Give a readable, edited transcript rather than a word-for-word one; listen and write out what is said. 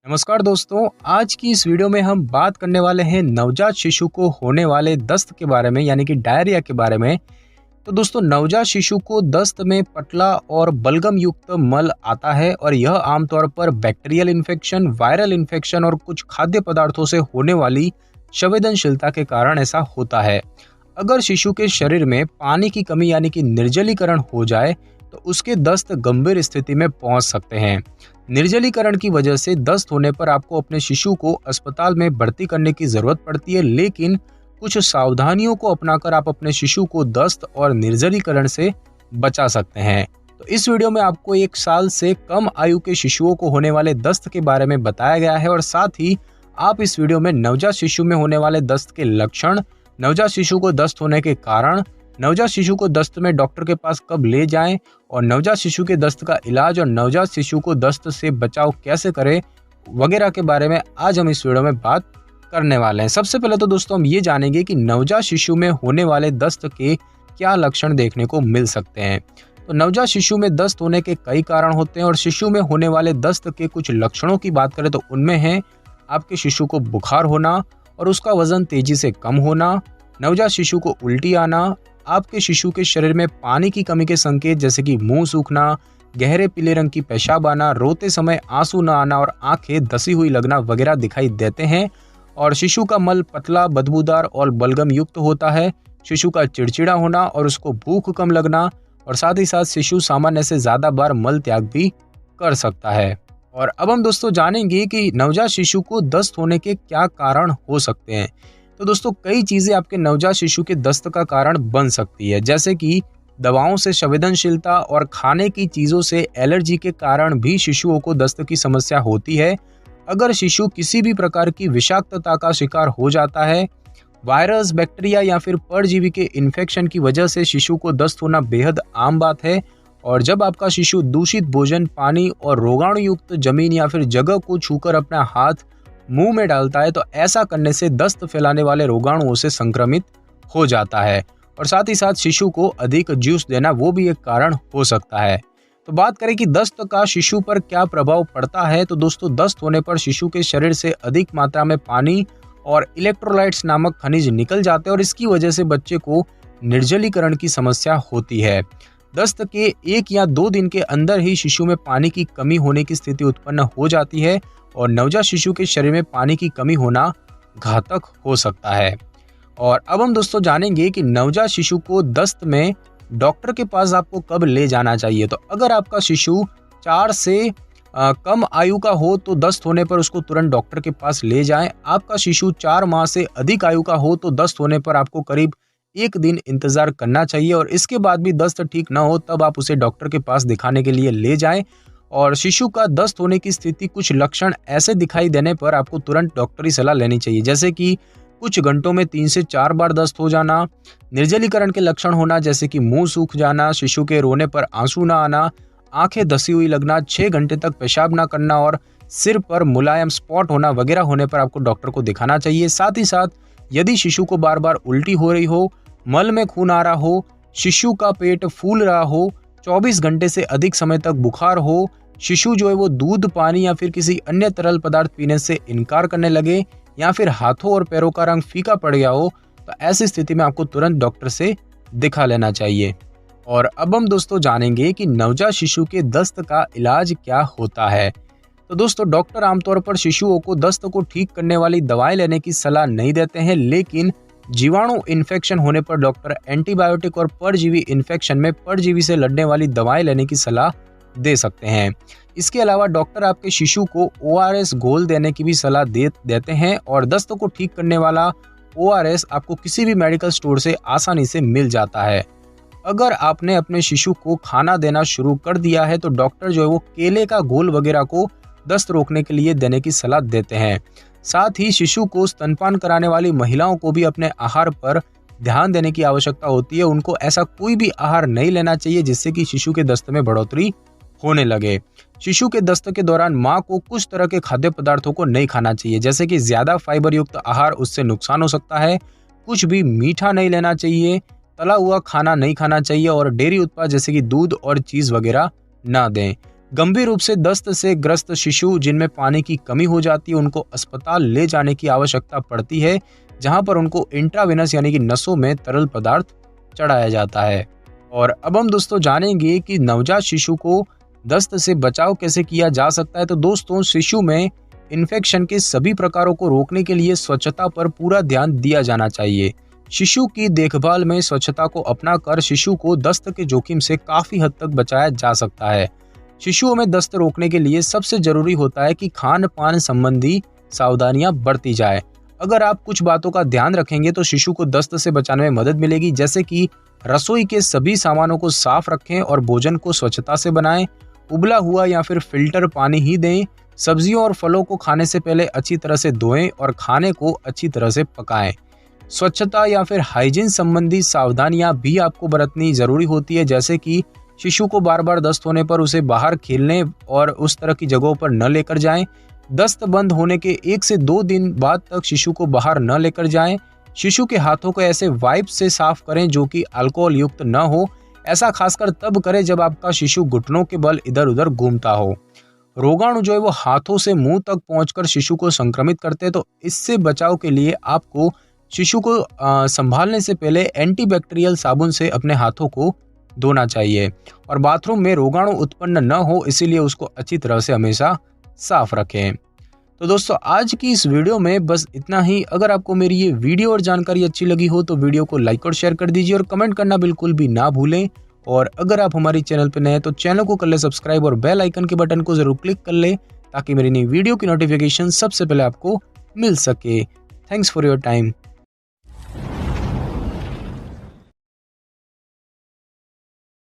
नमस्कार दोस्तों, आज की इस वीडियो में हम बात करने वाले हैं नवजात शिशु को होने वाले दस्त के बारे में, यानी कि डायरिया के बारे में। तो दोस्तों, नवजात शिशु को दस्त में पतला और बलगम युक्त मल आता है और यह आमतौर पर बैक्टीरियल इन्फेक्शन, वायरल इन्फेक्शन और कुछ खाद्य पदार्थों से होने वाली संवेदनशीलता के कारण ऐसा होता है। अगर शिशु के शरीर में पानी की कमी यानी कि निर्जलीकरण हो जाए तो उसके दस्त गंभीर स्थिति में पहुंच सकते हैं। निर्जलीकरण की वजह से दस्त होने पर आपको अपने शिशु को अस्पताल में भर्ती करने की जरूरत पड़ती है, लेकिन कुछ सावधानियों को अपनाकर आप अपने शिशु को दस्त और निर्जलीकरण से बचा सकते हैं। तो इस वीडियो में आपको 1 साल से कम आयु के शिशुओं को होने वाले दस्त के बारे में बताया गया है और साथ ही आप इस वीडियो में नवजात शिशु में होने वाले दस्त के लक्षण, नवजात शिशु को दस्त होने के कारण, नवजात शिशु को दस्त में डॉक्टर के पास कब ले जाएं और नवजात शिशु के दस्त का इलाज और नवजात शिशु को दस्त से बचाव कैसे करें वगैरह के बारे में आज हम इस वीडियो में बात करने वाले हैं। सबसे पहले तो दोस्तों हम ये जानेंगे कि नवजात शिशु में होने वाले दस्त के क्या लक्षण देखने को मिल सकते हैं। तो नवजात शिशु में दस्त होने के कई कारण होते हैं और शिशु में होने वाले दस्त के कुछ लक्षणों की बात करें तो उनमें है आपके शिशु को बुखार होना और उसका वजन तेजी से कम होना, नवजात शिशु को उल्टी आना, आपके शिशु के शरीर में पानी की कमी के संकेत जैसे कि मुंह सूखना, गहरे पीले रंग की पेशाब आना, रोते समय आंसू न आना और आंखें धसी हुई लगना वगैरह दिखाई देते हैं। और शिशु का मल पतला, बदबूदार और बलगम युक्त होता है। शिशु का चिड़चिड़ा होना और उसको भूख कम लगना और साथ ही साथ शिशु सामान्य से ज्यादा बार मल त्याग भी कर सकता है। और अब हम दोस्तों जानेंगे कि नवजात शिशु को दस्त होने के क्या कारण हो सकते हैं। तो दोस्तों, कई चीजें आपके नवजात शिशु के दस्त का कारण बन सकती है, जैसे कि दवाओं से संवेदनशीलता और खाने की चीजों से एलर्जी के कारण भी शिशुओं को दस्त की समस्या होती है। अगर शिशु किसी भी प्रकार की विषाक्तता का शिकार हो जाता है, वायरस, बैक्टीरिया या फिर परजीवी के इन्फेक्शन की वजह से शिशु को दस्त होना बेहद आम बात है। और जब आपका शिशु दूषित भोजन, पानी और रोगाणु युक्त जमीन या फिर जगह को छूकर अपना हाथ मुंह में डालता है तो ऐसा करने से दस्त फैलाने वाले रोगाणुओं से संक्रमित हो जाता है। और साथ ही साथ शिशु को अधिक जूस देना वो भी एक कारण हो सकता है। तो बात करें कि दस्त का शिशु पर क्या प्रभाव पड़ता है, तो दोस्तों दस्त होने पर शिशु के शरीर से अधिक मात्रा में पानी और इलेक्ट्रोलाइट्स नामक खनिज निकल जाते हैं और इसकी वजह से बच्चे को निर्जलीकरण की समस्या होती है। दस्त के 1 या 2 दिन के अंदर ही शिशु में पानी की कमी होने की स्थिति उत्पन्न हो जाती है और नवजात शिशु के शरीर में पानी की कमी होना घातक हो सकता है। और अब हम दोस्तों जानेंगे कि नवजात शिशु को दस्त में डॉक्टर के पास आपको कब ले जाना चाहिए। तो अगर आपका शिशु 4 से कम आयु का हो तो दस्त होने पर उसको तुरंत डॉक्टर के पास ले जाएं। आपका शिशु 4 माह से अधिक आयु का हो तो दस्त होने पर आपको करीब 1 दिन इंतजार करना चाहिए और इसके बाद भी दस्त ठीक ना हो तब आप उसे डॉक्टर के पास दिखाने के लिए ले जाएं। और शिशु का दस्त होने की स्थिति, कुछ लक्षण ऐसे दिखाई देने पर आपको तुरंत डॉक्टरी सलाह लेनी चाहिए, जैसे कि कुछ घंटों में 3 से 4 बार दस्त हो जाना, निर्जलीकरण के लक्षण होना जैसे कि मुंह सूख जाना, शिशु के रोने पर आंसू ना आना, आंखें धसी हुई लगना, 6 घंटे तक पेशाब ना करना और सिर पर मुलायम स्पॉट होना वगैरह होने पर आपको डॉक्टर को दिखाना चाहिए। साथ ही साथ यदि शिशु को बार बार उल्टी हो रही हो, मल में खून आ रहा हो, शिशु का पेट फूल रहा हो, 24 घंटे से अधिक समय तक बुखार हो, शिशु जो है वो दूध, पानी या फिर किसी अन्य तरल पदार्थ पीने से इनकार करने लगे या फिर हाथों और पैरों का रंग फीका पड़ गया हो, तो ऐसी स्थिति में आपको तुरंत डॉक्टर से दिखा लेना चाहिए। और अब हम दोस्तों जानेंगे कि नवजात शिशु के दस्त का इलाज क्या होता है। तो दोस्तों, डॉक्टर आमतौर पर शिशुओं को दस्त को ठीक करने वाली दवाएं लेने की सलाह नहीं देते हैं, लेकिन जीवाणु इन्फेक्शन होने पर डॉक्टर एंटीबायोटिक और परजीवी इन्फेक्शन में परजीवी से लड़ने वाली दवाएं लेने की सलाह दे सकते हैं। इसके अलावा डॉक्टर आपके शिशु को ORS घोल देने की भी सलाह देते हैं और दस्त को ठीक करने वाला ORS आपको किसी भी मेडिकल स्टोर से आसानी से मिल जाता है। अगर आपने अपने शिशु को खाना देना शुरू कर दिया है तो डॉक्टर जो है वो केले का घोल वगैरह को दस्त रोकने के लिए देने की सलाह देते हैं। साथ ही शिशु को स्तनपान कराने वाली महिलाओं को भी अपने आहार पर ध्यान देने की आवश्यकता होती है। उनको ऐसा कोई भी आहार नहीं लेना चाहिए जिससे कि शिशु के दस्त में बढ़ोतरी होने लगे। शिशु के दस्त के दौरान माँ को कुछ तरह के खाद्य पदार्थों को नहीं खाना चाहिए, जैसे कि ज्यादा फाइबर युक्त आहार, उससे नुकसान हो सकता है। कुछ भी मीठा नहीं लेना चाहिए, तला हुआ खाना नहीं खाना चाहिए और डेयरी उत्पाद जैसे कि दूध और चीज वगैरह ना दें। गंभीर रूप से दस्त से ग्रस्त शिशु जिनमें पानी की कमी हो जाती है उनको अस्पताल ले जाने की आवश्यकता पड़ती है, जहां पर उनको इंट्रावेनस यानी कि नसों में तरल पदार्थ चढ़ाया जाता है। और अब हम दोस्तों जानेंगे कि नवजात शिशु को दस्त से बचाव कैसे किया जा सकता है। तो दोस्तों, शिशु में इन्फेक्शन के सभी प्रकारों को रोकने के लिए स्वच्छता पर पूरा ध्यान दिया जाना चाहिए। शिशु की देखभाल में स्वच्छता को अपनाकर शिशु को दस्त के जोखिम से काफी हद तक बचाया जा सकता है। शिशुओं में दस्त रोकने के लिए सबसे जरूरी होता है कि खान पान संबंधी सावधानियां बरती जाए। अगर आप कुछ बातों का ध्यान रखेंगे तो शिशु को दस्त से बचाने में मदद मिलेगी, जैसे कि रसोई के सभी सामानों को साफ रखें और भोजन को स्वच्छता से बनाएं। उबला हुआ या फिर फिल्टर पानी ही दें। सब्जियों और फलों को खाने से पहले अच्छी तरह से धोएं और खाने को अच्छी तरह से पकाएं। स्वच्छता या फिर हाइजीन संबंधी सावधानियां भी आपको बरतनी जरूरी होती है, जैसे कि शिशु को बार बार दस्त होने पर उसे बाहर खेलने और उस तरह की जगहों पर न लेकर जाएं। दस्त बंद होने के 1 से 2 दिन बाद तक शिशु को बाहर न लेकर जाएं। शिशु के हाथों को ऐसे वाइप से साफ करें जो कि अल्कोहल युक्त न हो। ऐसा खासकर तब करें जब आपका शिशु घुटनों के बल इधर उधर घूमता हो। रोगाणु जो है वो हाथों से मुंह तक पहुंचकर शिशु को संक्रमित करते हैं, तो इससे बचाव के लिए आपको शिशु को संभालने से पहले एंटीबैक्टीरियल साबुन से अपने हाथों को धोना चाहिए। और बाथरूम में रोगाणु उत्पन्न न हो इसीलिए उसको अच्छी तरह से हमेशा साफ रखें। तो दोस्तों, आज की इस वीडियो में बस इतना ही। अगर आपको मेरी ये वीडियो और जानकारी अच्छी लगी हो तो वीडियो को लाइक और शेयर कर दीजिए और कमेंट करना बिल्कुल भी ना भूलें। और अगर आप हमारी चैनल पर नए हैं तो चैनल को कर ले सब्सक्राइब और बेल आइकन के बटन को जरूर क्लिक कर ले, ताकि मेरी नई वीडियो की नोटिफिकेशन सबसे पहले आपको मिल सके। Thanks for your time.